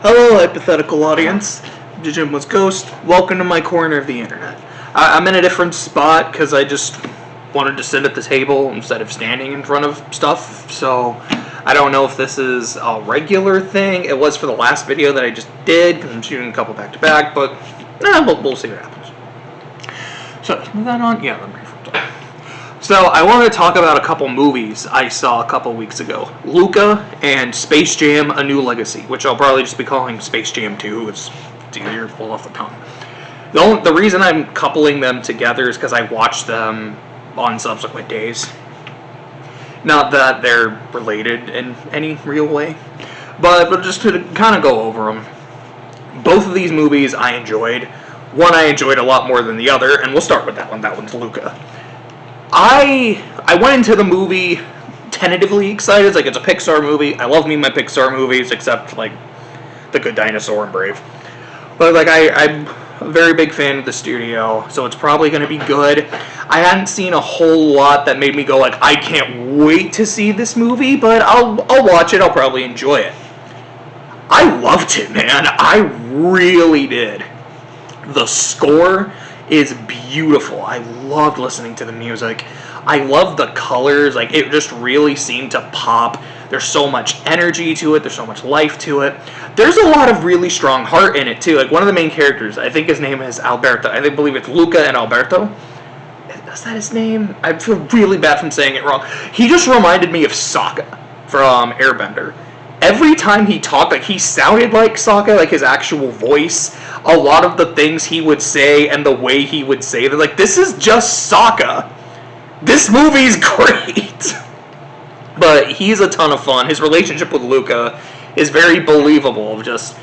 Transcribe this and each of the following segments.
Hello, hypothetical audience. JJNW'S Ghost. Welcome to my corner of the internet. I'm in a different spot because I just wanted to sit at the table instead of standing in front of stuff. So I don't know if this is a regular thing. It was for the last video that I just did because I'm shooting a couple back to back, but we'll see what happens. So is that on? Yeah, let me. So I wanted to talk about a couple movies I saw a couple weeks ago. Luca and Space Jam: A New Legacy, which I'll probably just be calling Space Jam 2. It's easier to pull off the tongue. The reason I'm coupling them together is because I watched them on subsequent days. Not that they're related in any real way, but just to kind of go over them. Both of these movies I enjoyed. One I enjoyed a lot more than the other, and we'll start with that one. That one's Luca. I went into the movie tentatively excited. It's like, it's a Pixar movie. I love me my Pixar movies, except like The Good Dinosaur and Brave. But like I'm a very big fan of the studio, so it's probably going to be good. I hadn't seen a whole lot that made me go like, I can't wait to see this movie, but I'll watch it. I'll probably enjoy it. I loved it, man. I really did. The score is beautiful. I loved listening to the music. I love the colors. Like, it just really seemed to pop. There's so much energy to it. There's so much life to it. There's a lot of really strong heart in it too. Like, one of the main characters, I think his name is Alberto. I believe it's Luca and Alberto. Is that his name? I feel really bad from saying it wrong. He just reminded me of Sokka from Airbender. Every time he talked, like, he sounded like Sokka, like his actual voice. A lot of the things he would say and the way he would say them, like, this is just Sokka. This movie's great. But he's a ton of fun. His relationship with Luca is very believable. Just,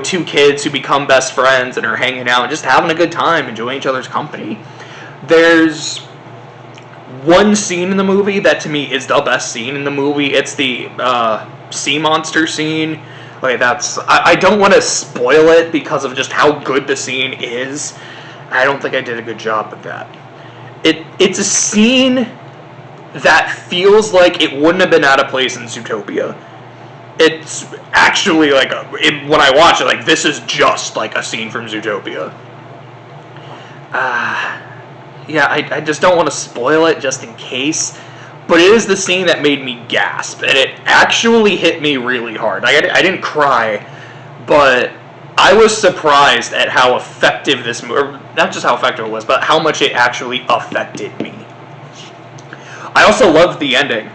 two kids who become best friends and are hanging out and just having a good time, enjoying each other's company. There's one scene in the movie that to me is the best scene in the movie. It's the sea monster scene. Like, I don't want to spoil it because of just how good the scene is. I don't think I did a good job with that. It's a scene that feels like it wouldn't have been out of place in Zootopia. It's actually like, when I watch it, like, this is just like a scene from Zootopia. I just don't want to spoil it just in case. But it is the scene that made me gasp, and it actually hit me really hard. I didn't cry, but I was surprised at how effective this movie, not just how effective it was, but how much it actually affected me. I also loved the ending.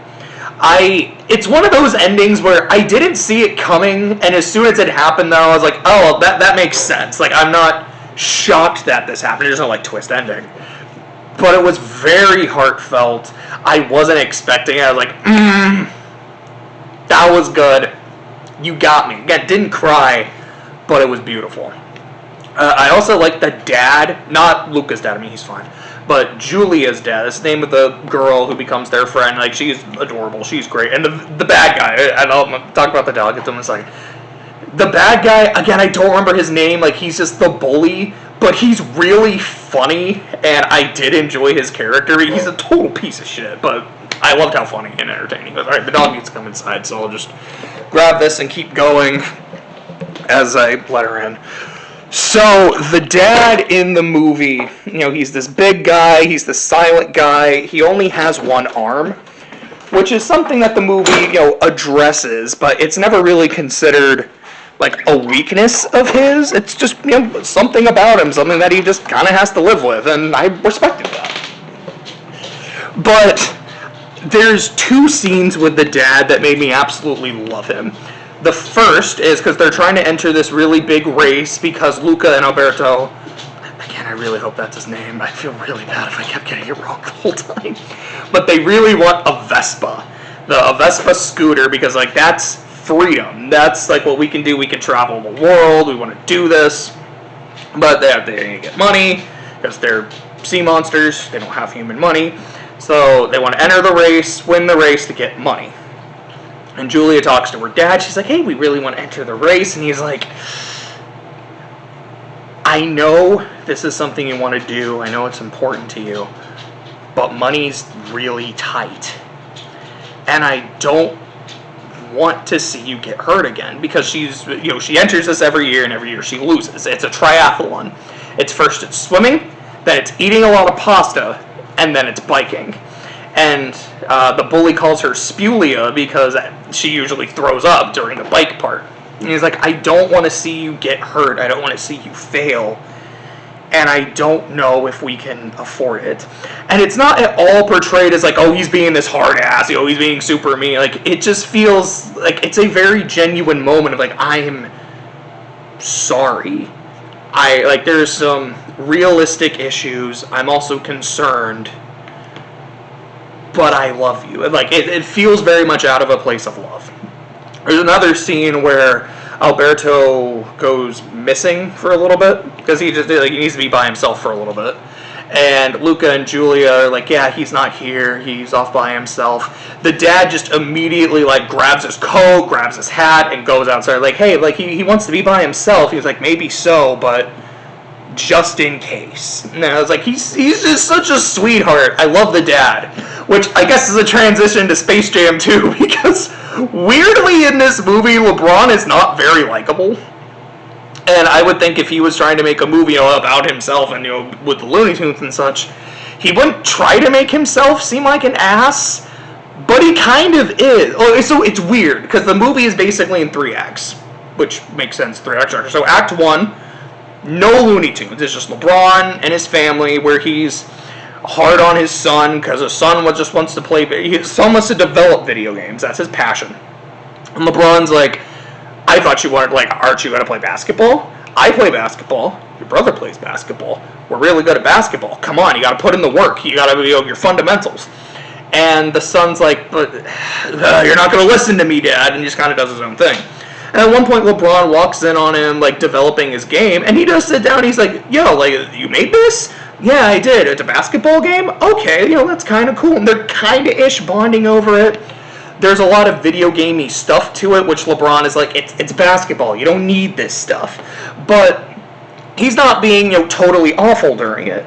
It's one of those endings where I didn't see it coming, and as soon as it happened, though, I was like, oh, well, that makes sense. Like, I'm not shocked that this happened. There's no, like, twist ending. But it was very heartfelt. I wasn't expecting it. I was like, that was good. You got me. Again, didn't cry, but it was beautiful. I also like the dad, not Luca's dad, I mean, he's fine, but Julia's dad. That's the name of the girl who becomes their friend. Like, she's adorable. She's great. And the bad guy, I'll talk about the dog at them in a second. The bad guy, again, I don't remember his name. Like, he's just the bully, but he's really funny, and I did enjoy his character. He's a total piece of shit, but I loved how funny and entertaining he was. Alright, the dog needs to come inside, so I'll just grab this and keep going as I let her in. So, the dad in the movie, he's this big guy, he's the silent guy, he only has one arm, which is something that the movie, addresses, but it's never really considered like a weakness of his. It's just, something about him, something that he just kind of has to live with, and I respected that. But there's two scenes with the dad that made me absolutely love him. The first is because they're trying to enter this really big race because Luca and Alberto, again, I really hope that's his name. I feel really bad if I kept getting it wrong the whole time. But they really want a Vespa. A Vespa scooter, because, like, that's freedom. That's like what we can do. We can travel the world. We want to do this. But they need to get money because they're sea monsters. They don't have human money. So they want to enter the race, win the race to get money. And Julia talks to her dad. She's like, hey, we really want to enter the race. And he's like, I know this is something you want to do. I know it's important to you. But money's really tight. And I don't want to see you get hurt again, because she enters this every year, and every year she loses. It's a triathlon. First it's swimming, then it's eating a lot of pasta, and then it's biking. And the bully calls her Spulia because she usually throws up during the bike part. And he's like, I don't want to see you get hurt. I don't want to see you fail. And I don't know if we can afford it. And it's not at all portrayed as like, oh, he's being this hard ass, he's being super mean. Like, it just feels like it's a very genuine moment of like, I am sorry. There's some realistic issues. I'm also concerned, but I love you. Like, it feels very much out of a place of love. There's another scene where Alberto goes missing for a little bit because he needs to be by himself for a little bit, and Luca and Julia are like, yeah, he's not here, he's off by himself. The dad just immediately grabs his coat, grabs his hat, and goes outside like, hey, he wants to be by himself. He's like, maybe so, but just in case. And I was like, he's just such a sweetheart. I love the dad, which I guess is a transition to Space Jam 2, because weirdly in this movie, LeBron is not very likable. And I would think if he was trying to make a movie about himself and with the Looney Tunes and such, he wouldn't try to make himself seem like an ass, but he kind of is. So it's weird, because the movie is basically in 3 acts, which makes sense, 3 acts structure. So Act 1, no Looney Tunes. It's just LeBron and his family, where he's hard on his son because his son just wants to play. His son wants to develop video games. That's his passion. And LeBron's like, I thought you wanted, aren't you going to play basketball? I play basketball. Your brother plays basketball. We're really good at basketball. Come on, you got to put in the work. You got to your fundamentals. And the son's like, but you're not going to listen to me, Dad, and he just kind of does his own thing. And at one point, LeBron walks in on him, developing his game, and he does sit down, and he's like, yo, you made this? Yeah, I did. It's a basketball game? Okay, that's kind of cool. And they're kind of ish bonding over it. There's a lot of video gamey stuff to it, which LeBron is like, it's basketball. You don't need this stuff. But he's not being, totally awful during it.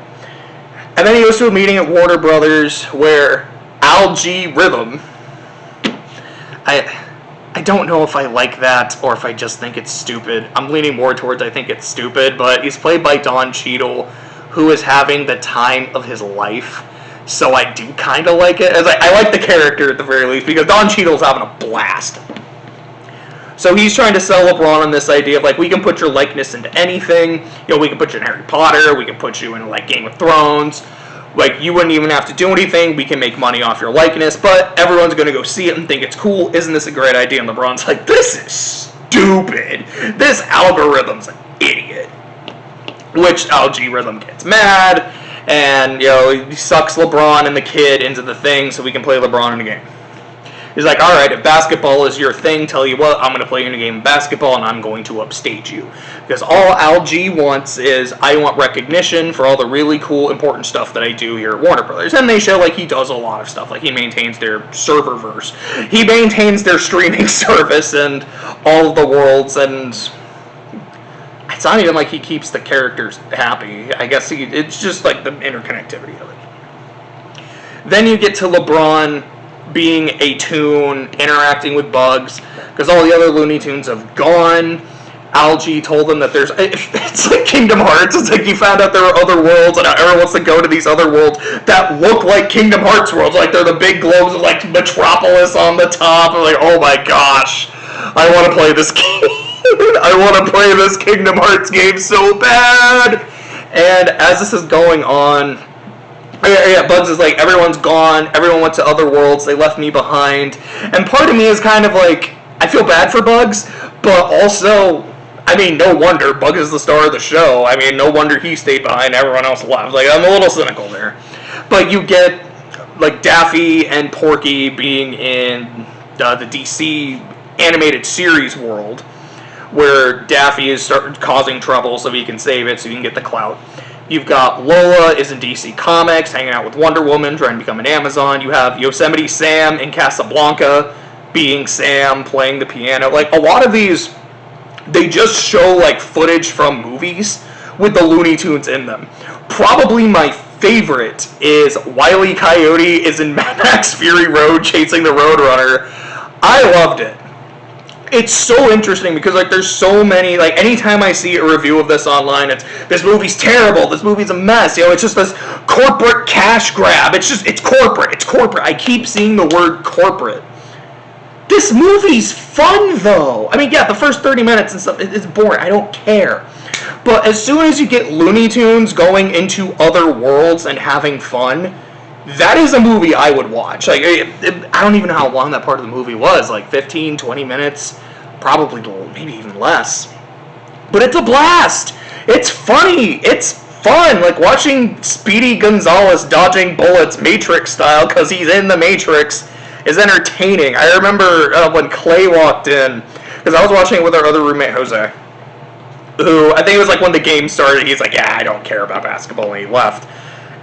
And then he goes to a meeting at Warner Brothers where Al G. Rhythm, I don't know if I like that or if I just think it's stupid. I'm leaning more towards I think it's stupid, but he's played by Don Cheadle, who is having the time of his life. So I do kind of like it. I like the character at the very least, because Don Cheadle's having a blast. So he's trying to sell LeBron on this idea of we can put your likeness into anything. We can put you in Harry Potter. We can put you in Game of Thrones. You wouldn't even have to do anything. We can make money off your likeness, but everyone's going to go see it and think it's cool. Isn't this a great idea? And LeBron's like, this is stupid. This algorithm's an idiot. Which Al G. Rhythm gets mad, and, he sucks LeBron and the kid into the thing so we can play LeBron in the game. He's like, all right, if basketball is your thing, tell you what, I'm going to play you in a game of basketball, and I'm going to upstage you. Because all Al G wants is, I want recognition for all the really cool, important stuff that I do here at Warner Brothers. And they show, he does a lot of stuff. He maintains their serververse. He maintains their streaming service and all of the worlds, and it's not even he keeps the characters happy. I guess it's just, the interconnectivity of it. Then you get to LeBron being a toon, interacting with Bugs, because all the other Looney Tunes have gone. Al G told them that it's like Kingdom Hearts. It's you found out there are other worlds, and everyone wants to go to these other worlds that look like Kingdom Hearts worlds. They're the big globes of Metropolis on the top. I'm like, oh my gosh, I want to play this game. I want to play this Kingdom Hearts game so bad. And as this is going on, Bugs is everyone's gone, everyone went to other worlds, they left me behind. And part of me is kind of I feel bad for Bugs, but also, no wonder, Bugs is the star of the show. No wonder he stayed behind, everyone else left. I'm a little cynical there. But you get, Daffy and Porky being in the DC animated series world, where Daffy is causing trouble so he can save it, so he can get the clout. You've got Lola is in DC Comics, hanging out with Wonder Woman, trying to become an Amazon. You have Yosemite Sam in Casablanca, being Sam, playing the piano. A lot of these, they just show, footage from movies with the Looney Tunes in them. Probably my favorite is Wile E. Coyote is in Mad Max Fury Road chasing the Roadrunner. I loved it. it's so interesting because like there's so many, like anytime I see a review of this online, it's this movie's terrible, this movie's a mess, it's just this corporate cash grab. It's corporate. I keep seeing the word corporate. This movie's fun though. I mean, yeah, the first 30 minutes and stuff is boring. I don't care. But as soon as you get Looney Tunes going into other worlds and having fun, that is a movie I would watch. Like, I don't even know how long that part of the movie was. Like 15, 20 minutes, probably maybe even less. But it's a blast. It's funny. It's fun. Like watching Speedy Gonzalez dodging bullets Matrix style because he's in the Matrix is entertaining. I remember when Clay walked in, because I was watching it with our other roommate Jose, who I think it was like when the game started, he's like, yeah, I don't care about basketball, and he left.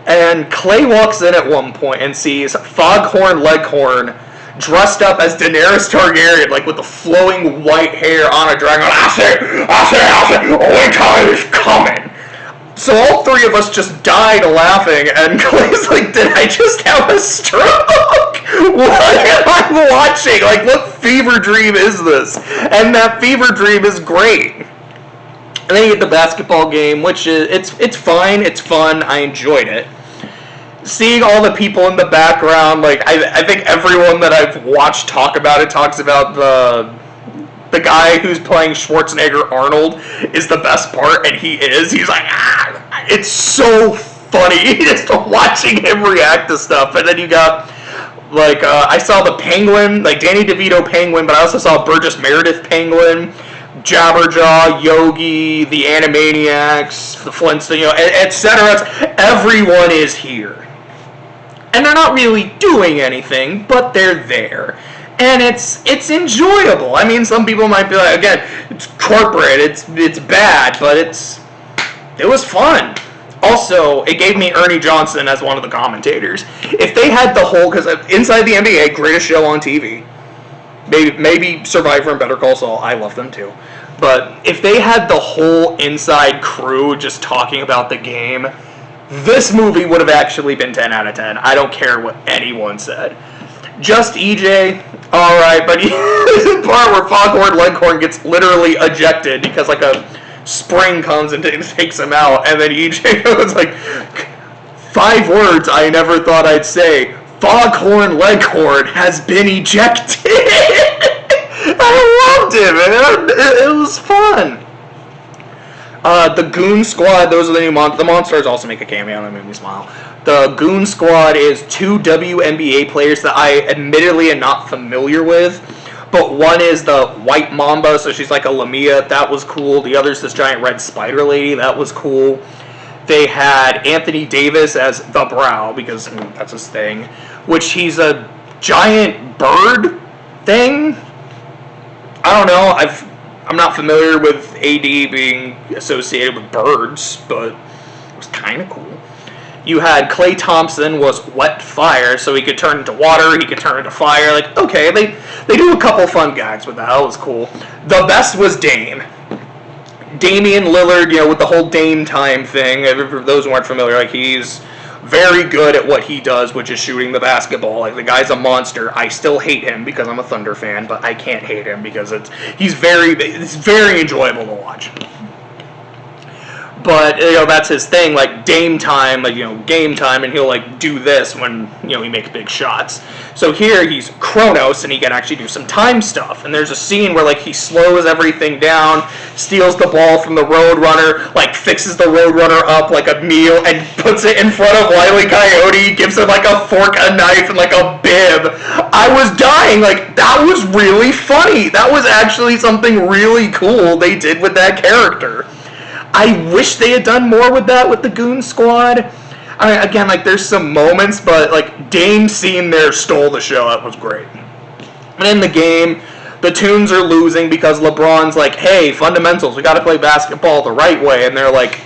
And Clay walks in at one point and sees Foghorn Leghorn dressed up as Daenerys Targaryen, like with the flowing white hair on a dragon. I say, winter is coming. So all three of us just died laughing, and Clay's like, did I just have a stroke? What am I watching? Like, what fever dream is this? And that fever dream is great. And then you get the basketball game, which is, it's fine, it's fun, I enjoyed it. Seeing all the people in the background, like, I think everyone that I've watched talk about it talks about the guy who's playing Schwarzenegger Arnold is the best part, and he is. He's like, it's so funny just watching him react to stuff. And then you got, like, I saw the Penguin, like Danny DeVito Penguin, but I also saw Burgess Meredith Penguin, Jabberjaw, Yogi, the Animaniacs, the Flintstones, etc. Everyone is here. And they're not really doing anything, but they're there. And it's enjoyable. I mean, some people might be like, again, it's corporate, it's bad, but it was fun. Also, it gave me Ernie Johnson as one of the commentators. If they had the whole, because Inside the NBA, greatest show on TV. Maybe Survivor and Better Call Saul, I love them too. But if they had the whole inside crew just talking about the game, this movie would have actually been 10 out of 10. I don't care what anyone said. Just EJ, alright, but the part where Foghorn Leghorn gets literally ejected because like a spring comes and takes him out, and then EJ goes like, 5 words I never thought I'd say. Foghorn Leghorn has been ejected. I loved it, man. It was fun. The Goon Squad, those are the new monsters. The Monsters also make a cameo, and that made me smile. The Goon Squad is 2 WNBA players that I admittedly am not familiar with, but one is the White Mamba, so she's like a Lamia. That was cool. The other's this giant red spider lady. That was cool. They had Anthony Davis as the Brow, because that's his thing, which he's a giant bird thing. I don't know. I'm not familiar with AD being associated with birds, but it was kind of cool. You had Klay Thompson was wet fire, so he could turn into water, he could turn into fire. Like, okay, they do a couple fun gags with that. That was cool. The best was Dame. Damian Lillard, with the whole Dame time thing. For those who aren't familiar, like, he's very good at what he does, which is shooting the basketball. Like, the guy's a monster. I still hate him because I'm a Thunder fan, but I can't hate him because it's very enjoyable to watch. But, that's his thing, like, Dame time, like, game time, and he'll, like, do this when, he makes big shots. So here, he's Kronos, and he can actually do some time stuff. And there's a scene where, like, he slows everything down, steals the ball from the Roadrunner, like, fixes the Roadrunner up like a meal, and puts it in front of Wile E. Coyote, gives him, like, a fork, a knife, and, like, a bib. I was dying. Like, that was really funny. That was actually something really cool they did with that character. I wish they had done more with that with the Goon Squad. I mean, again, like, there's some moments, but, like, Dame's scene there stole the show. That was great. And in the game, the Toons are losing because LeBron's like, hey, fundamentals, we gotta play basketball the right way. And they're like,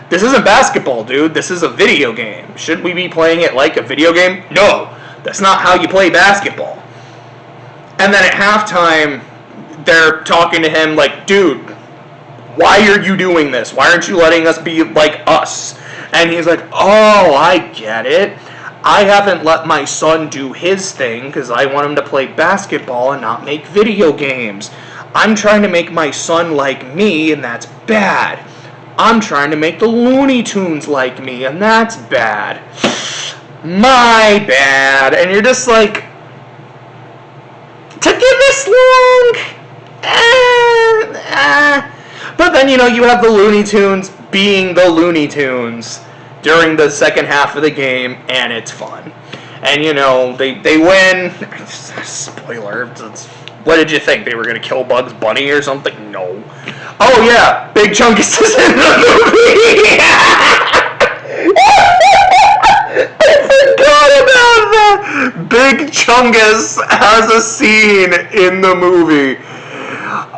this isn't basketball, dude. This is a video game. Shouldn't we be playing it like a video game? No, that's not how you play basketball. And then at halftime, they're talking to him like, dude, why are you doing this? Why aren't you letting us be like us? And he's like, oh, I get it. I haven't let my son do his thing because I want him to play basketball and not make video games. I'm trying to make my son like me, and that's bad. I'm trying to make the Looney Tunes like me, and that's bad. My bad. And you're just like, took you this long? But then, you have the Looney Tunes being the Looney Tunes during the second half of the game, and it's fun. And, they win. Spoiler. What did you think? They were going to kill Bugs Bunny or something? No. Oh, yeah. Big Chungus is in the movie. I forgot about that. Big Chungus has a scene in the movie.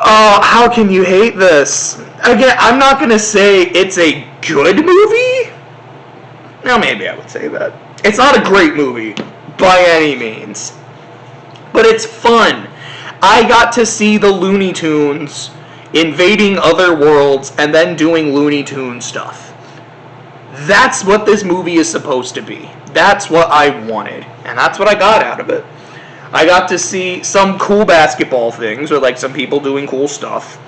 Oh, how can you hate this? Again, I'm not going to say it's a good movie. Now, maybe I would say that. It's not a great movie by any means. But it's fun. I got to see the Looney Tunes invading other worlds and then doing Looney Tune stuff. That's what this movie is supposed to be. That's what I wanted. And that's what I got out of it. I got to see some cool basketball things, or like some people doing cool stuff.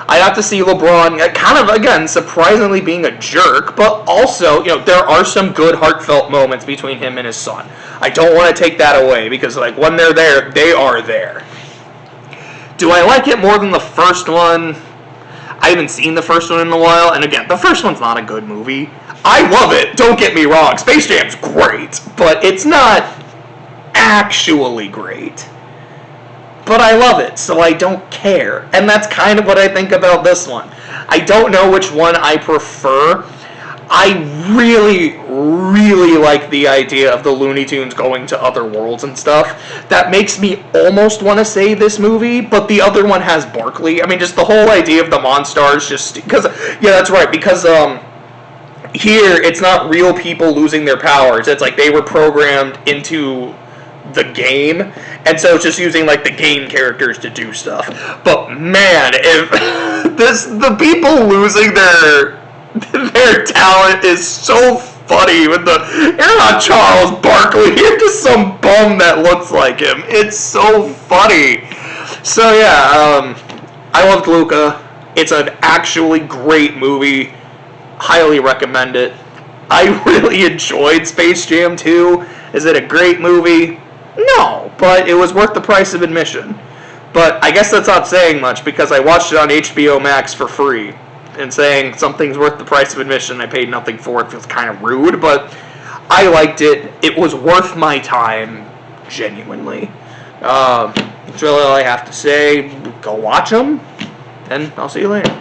I got to see LeBron kind of, again, surprisingly being a jerk, but also, there are some good heartfelt moments between him and his son. I don't want to take that away, because when they're there, they are there. Do I like it more than the first one? I haven't seen the first one in a while, and again, the first one's not a good movie. I love it, don't get me wrong. Space Jam's great, but it's not actually great. But I love it, so I don't care. And that's kind of what I think about this one. I don't know which one I prefer. I really, really like the idea of the Looney Tunes going to other worlds and stuff. That makes me almost want to say this movie, but the other one has Barkley. I mean, just the whole idea of the Monstars, just because, yeah, that's right, because here it's not real people losing their powers. It's like they were programmed into the game, and so it's just using the game characters to do stuff. But man, if the people losing their talent is so funny with you're not Charles Barkley, you're just some bum that looks like him. It's so funny. So yeah, I loved Luca. It's an actually great movie. Highly recommend it. I really enjoyed Space Jam 2. Is it a great movie? No, but it was worth the price of admission. But I guess that's not saying much, because I watched it on HBO Max for free. And saying something's worth the price of admission, I paid nothing for it, feels kind of rude, but I liked it. It was worth my time, genuinely. That's really all I have to say. Go watch them, and I'll see you later.